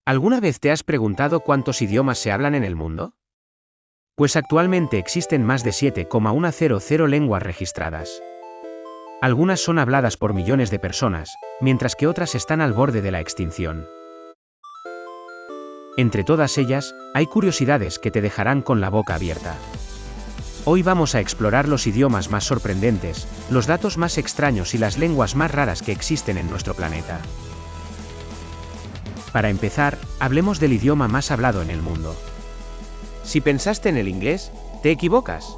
¿Alguna vez te has preguntado cuántos idiomas se hablan en el mundo? Pues actualmente existen más de 7,100 lenguas registradas. Algunas son habladas por millones de personas, mientras que otras están al borde de la extinción. Entre todas ellas, hay curiosidades que te dejarán con la boca abierta. Hoy vamos a explorar los idiomas más sorprendentes, los datos más extraños y las lenguas más raras que existen en nuestro planeta. Para empezar, hablemos del idioma más hablado en el mundo. Si pensaste en el inglés, te equivocas.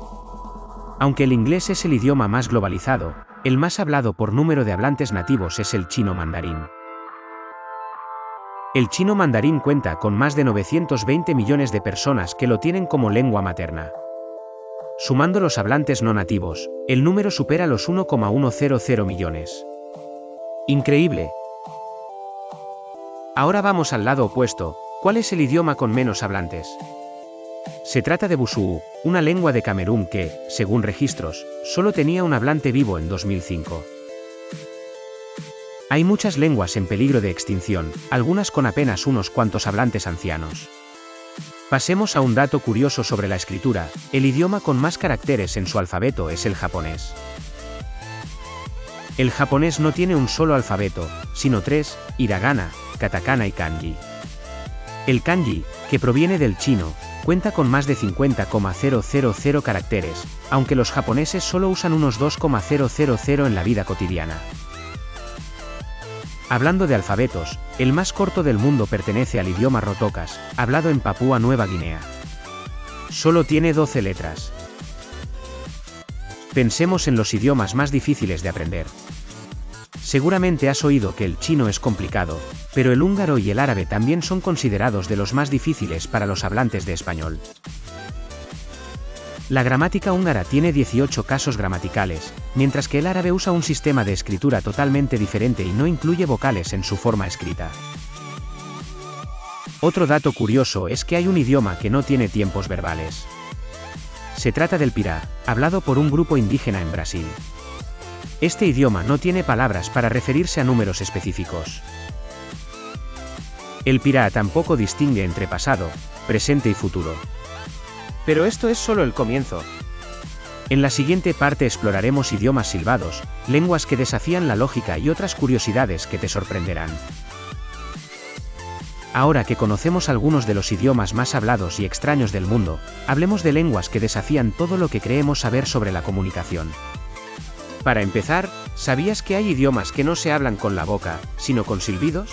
Aunque el inglés es el idioma más globalizado, el más hablado por número de hablantes nativos es el chino mandarín. El chino mandarín cuenta con más de 920 millones de personas que lo tienen como lengua materna. Sumando los hablantes no nativos, el número supera los 1,100 millones. Increíble. Ahora vamos al lado opuesto. ¿Cuál es el idioma con menos hablantes? Se trata de Busuu, una lengua de Camerún que, según registros, solo tenía un hablante vivo en 2005. Hay muchas lenguas en peligro de extinción, algunas con apenas unos cuantos hablantes ancianos. Pasemos a un dato curioso sobre la escritura. El idioma con más caracteres en su alfabeto es el japonés. El japonés no tiene un solo alfabeto, sino 3, hiragana, katakana y kanji. El kanji, que proviene del chino, cuenta con más de 50,000 caracteres, aunque los japoneses solo usan unos 2,000 en la vida cotidiana. Hablando de alfabetos, el más corto del mundo pertenece al idioma rotocas, hablado en Papúa Nueva Guinea. Solo tiene 12 letras. Pensemos en los idiomas más difíciles de aprender. Seguramente has oído que el chino es complicado, pero el húngaro y el árabe también son considerados de los más difíciles para los hablantes de español. La gramática húngara tiene 18 casos gramaticales, mientras que el árabe usa un sistema de escritura totalmente diferente y no incluye vocales en su forma escrita. Otro dato curioso es que hay un idioma que no tiene tiempos verbales. Se trata del pirá, hablado por un grupo indígena en Brasil. Este idioma no tiene palabras para referirse a números específicos. El pirá tampoco distingue entre pasado, presente y futuro. Pero esto es solo el comienzo. En la siguiente parte exploraremos idiomas silbados, lenguas que desafían la lógica y otras curiosidades que te sorprenderán. Ahora que conocemos algunos de los idiomas más hablados y extraños del mundo, hablemos de lenguas que desafían todo lo que creemos saber sobre la comunicación. Para empezar, ¿sabías que hay idiomas que no se hablan con la boca, sino con silbidos?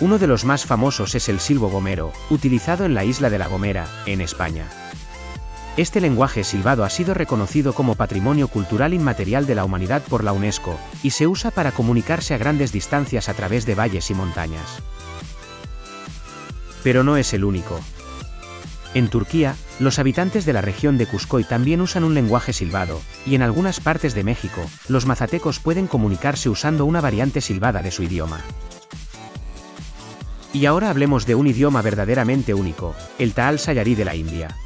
Uno de los más famosos es el silbo gomero, utilizado en la isla de La Gomera, en España. Este lenguaje silbado ha sido reconocido como Patrimonio Cultural Inmaterial de la Humanidad por la UNESCO, y se usa para comunicarse a grandes distancias a través de valles y montañas. Pero no es el único. En Turquía, los habitantes de la región de Cuscoy también usan un lenguaje silbado, y en algunas partes de México, los mazatecos pueden comunicarse usando una variante silbada de su idioma. Y ahora hablemos de un idioma verdaderamente único, el Taal Sayari de la India.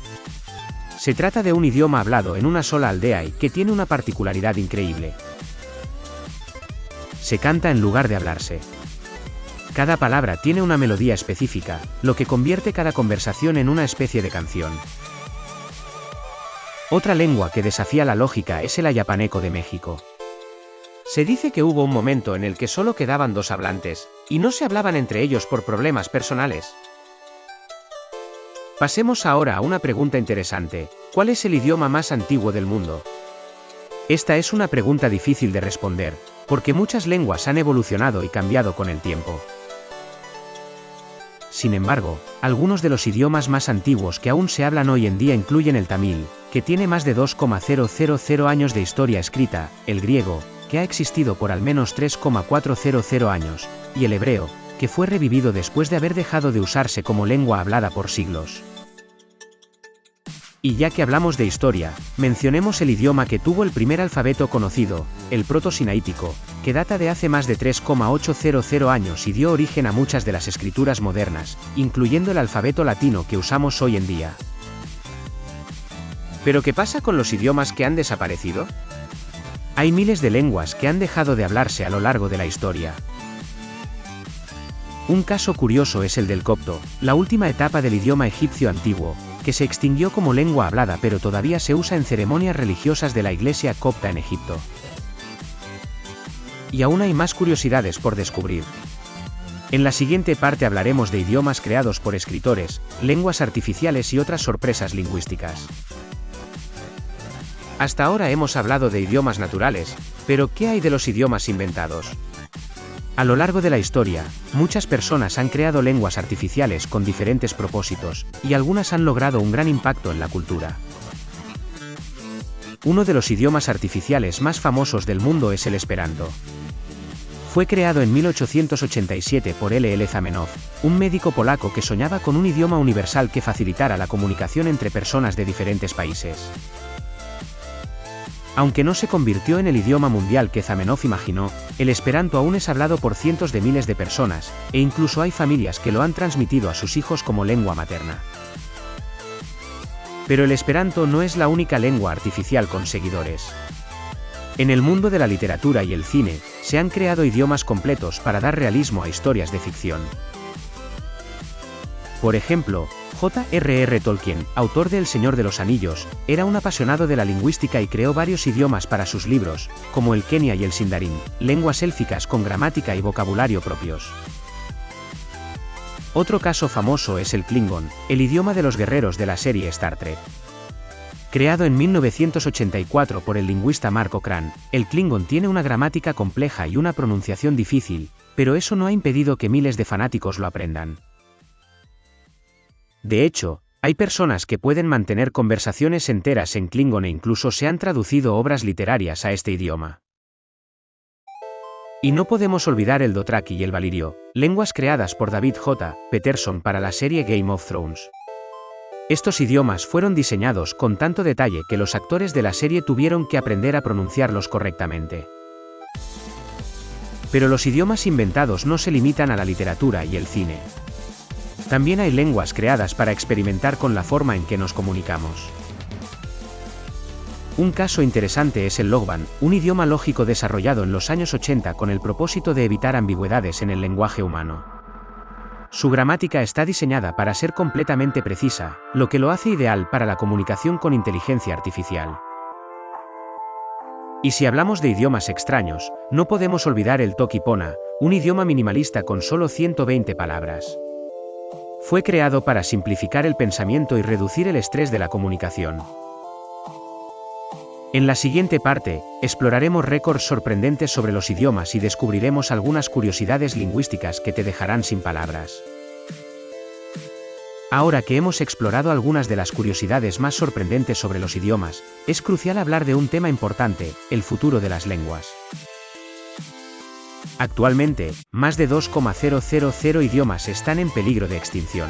Se trata de un idioma hablado en una sola aldea y que tiene una particularidad increíble. Se canta en lugar de hablarse. Cada palabra tiene una melodía específica, lo que convierte cada conversación en una especie de canción. Otra lengua que desafía la lógica es el ayapaneco de México. Se dice que hubo un momento en el que solo quedaban 2 hablantes, y no se hablaban entre ellos por problemas personales. Pasemos ahora a una pregunta interesante. ¿Cuál es el idioma más antiguo del mundo? Esta es una pregunta difícil de responder, porque muchas lenguas han evolucionado y cambiado con el tiempo. Sin embargo, algunos de los idiomas más antiguos que aún se hablan hoy en día incluyen el tamil, que tiene más de 2,000 años de historia escrita, el griego, que ha existido por al menos 3,400 años, y el hebreo, que fue revivido después de haber dejado de usarse como lengua hablada por siglos. Y ya que hablamos de historia, mencionemos el idioma que tuvo el primer alfabeto conocido, el proto-sinaítico, que data de hace más de 3,800 años y dio origen a muchas de las escrituras modernas, incluyendo el alfabeto latino que usamos hoy en día. ¿Pero qué pasa con los idiomas que han desaparecido? Hay miles de lenguas que han dejado de hablarse a lo largo de la historia. Un caso curioso es el del copto, la última etapa del idioma egipcio antiguo, que se extinguió como lengua hablada pero todavía se usa en ceremonias religiosas de la Iglesia copta en Egipto. Y aún hay más curiosidades por descubrir. En la siguiente parte hablaremos de idiomas creados por escritores, lenguas artificiales y otras sorpresas lingüísticas. Hasta ahora hemos hablado de idiomas naturales, pero ¿qué hay de los idiomas inventados? A lo largo de la historia, muchas personas han creado lenguas artificiales con diferentes propósitos, y algunas han logrado un gran impacto en la cultura. Uno de los idiomas artificiales más famosos del mundo es el Esperanto. Fue creado en 1887 por L.L. Zamenhof, un médico polaco que soñaba con un idioma universal que facilitara la comunicación entre personas de diferentes países. Aunque no se convirtió en el idioma mundial que Zamenhof imaginó, el Esperanto aún es hablado por cientos de miles de personas, e incluso hay familias que lo han transmitido a sus hijos como lengua materna. Pero el Esperanto no es la única lengua artificial con seguidores. En el mundo de la literatura y el cine, se han creado idiomas completos para dar realismo a historias de ficción. Por ejemplo, J.R.R. Tolkien, autor de El Señor de los Anillos, era un apasionado de la lingüística y creó varios idiomas para sus libros, como el Quenya y el Sindarin, lenguas élficas con gramática y vocabulario propios. Otro caso famoso es el Klingon, el idioma de los guerreros de la serie Star Trek. Creado en 1984 por el lingüista Mark Okrand, el Klingon tiene una gramática compleja y una pronunciación difícil, pero eso no ha impedido que miles de fanáticos lo aprendan. De hecho, hay personas que pueden mantener conversaciones enteras en Klingon e incluso se han traducido obras literarias a este idioma. Y no podemos olvidar el Dothraki y el Valirio, lenguas creadas por David J. Peterson para la serie Game of Thrones. Estos idiomas fueron diseñados con tanto detalle que los actores de la serie tuvieron que aprender a pronunciarlos correctamente. Pero los idiomas inventados no se limitan a la literatura y el cine. También hay lenguas creadas para experimentar con la forma en que nos comunicamos. Un caso interesante es el Logban, un idioma lógico desarrollado en los años 80 con el propósito de evitar ambigüedades en el lenguaje humano. Su gramática está diseñada para ser completamente precisa, lo que lo hace ideal para la comunicación con inteligencia artificial. Y si hablamos de idiomas extraños, no podemos olvidar el Toki Pona, un idioma minimalista con solo 120 palabras. Fue creado para simplificar el pensamiento y reducir el estrés de la comunicación. En la siguiente parte, exploraremos récords sorprendentes sobre los idiomas y descubriremos algunas curiosidades lingüísticas que te dejarán sin palabras. Ahora que hemos explorado algunas de las curiosidades más sorprendentes sobre los idiomas, es crucial hablar de un tema importante, el futuro de las lenguas. Actualmente, más de 2,000 idiomas están en peligro de extinción.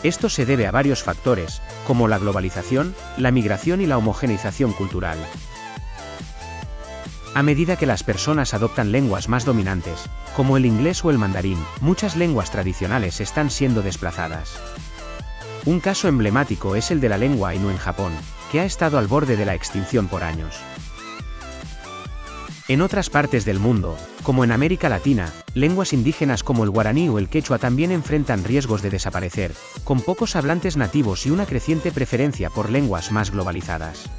Esto se debe a varios factores, como la globalización, la migración y la homogeneización cultural. A medida que las personas adoptan lenguas más dominantes, como el inglés o el mandarín, muchas lenguas tradicionales están siendo desplazadas. Un caso emblemático es el de la lengua ainu en Japón, que ha estado al borde de la extinción por años. En otras partes del mundo, como en América Latina, lenguas indígenas como el guaraní o el quechua también enfrentan riesgos de desaparecer, con pocos hablantes nativos y una creciente preferencia por lenguas más globalizadas.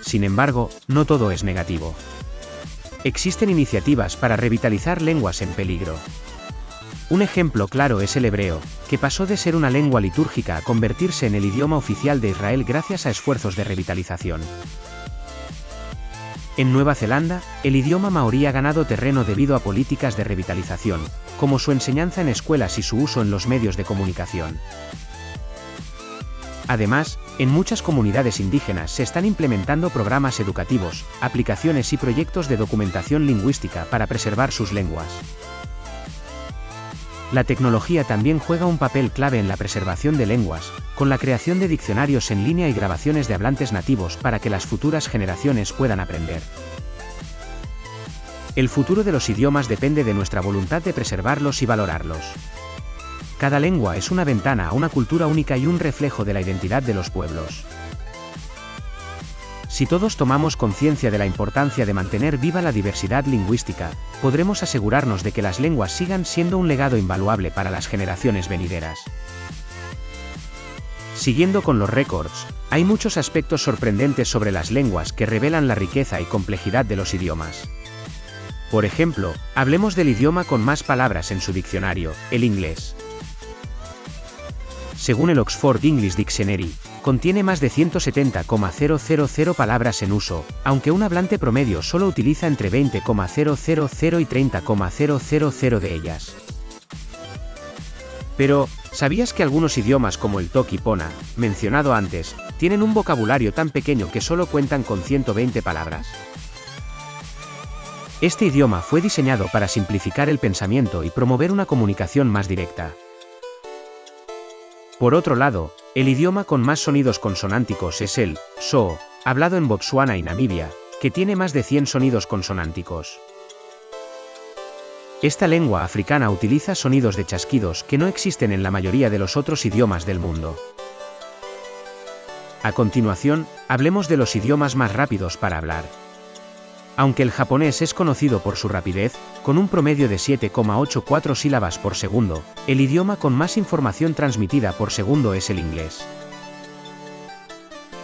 Sin embargo, no todo es negativo. Existen iniciativas para revitalizar lenguas en peligro. Un ejemplo claro es el hebreo, que pasó de ser una lengua litúrgica a convertirse en el idioma oficial de Israel gracias a esfuerzos de revitalización. En Nueva Zelanda, el idioma maorí ha ganado terreno debido a políticas de revitalización, como su enseñanza en escuelas y su uso en los medios de comunicación. Además, en muchas comunidades indígenas se están implementando programas educativos, aplicaciones y proyectos de documentación lingüística para preservar sus lenguas. La tecnología también juega un papel clave en la preservación de lenguas, con la creación de diccionarios en línea y grabaciones de hablantes nativos para que las futuras generaciones puedan aprender. El futuro de los idiomas depende de nuestra voluntad de preservarlos y valorarlos. Cada lengua es una ventana a una cultura única y un reflejo de la identidad de los pueblos. Si todos tomamos conciencia de la importancia de mantener viva la diversidad lingüística, podremos asegurarnos de que las lenguas sigan siendo un legado invaluable para las generaciones venideras. Siguiendo con los récords, hay muchos aspectos sorprendentes sobre las lenguas que revelan la riqueza y complejidad de los idiomas. Por ejemplo, hablemos del idioma con más palabras en su diccionario, el inglés. Según el Oxford English Dictionary, contiene más de 170,000 palabras en uso, aunque un hablante promedio solo utiliza entre 20,000 y 30,000 de ellas. Pero, ¿sabías que algunos idiomas como el Toki Pona, mencionado antes, tienen un vocabulario tan pequeño que solo cuentan con 120 palabras? Este idioma fue diseñado para simplificar el pensamiento y promover una comunicación más directa. Por otro lado, el idioma con más sonidos consonánticos es el Soo, hablado en Botsuana y Namibia, que tiene más de 100 sonidos consonánticos. Esta lengua africana utiliza sonidos de chasquidos que no existen en la mayoría de los otros idiomas del mundo. A continuación, hablemos de los idiomas más rápidos para hablar. Aunque el japonés es conocido por su rapidez, con un promedio de 7,84 sílabas por segundo, el idioma con más información transmitida por segundo es el inglés.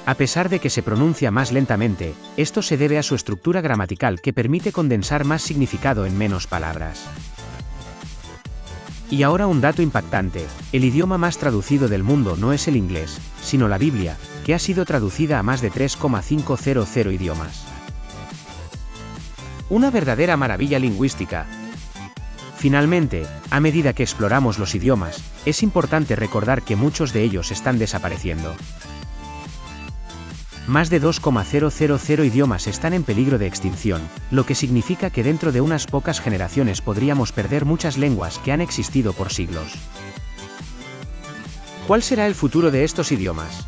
A pesar de que se pronuncia más lentamente, esto se debe a su estructura gramatical que permite condensar más significado en menos palabras. Y ahora un dato impactante, el idioma más traducido del mundo no es el inglés, sino la Biblia, que ha sido traducida a más de 3,500 idiomas. Una verdadera maravilla lingüística. Finalmente, a medida que exploramos los idiomas, es importante recordar que muchos de ellos están desapareciendo. Más de 2,000 idiomas están en peligro de extinción, lo que significa que dentro de unas pocas generaciones podríamos perder muchas lenguas que han existido por siglos. ¿Cuál será el futuro de estos idiomas?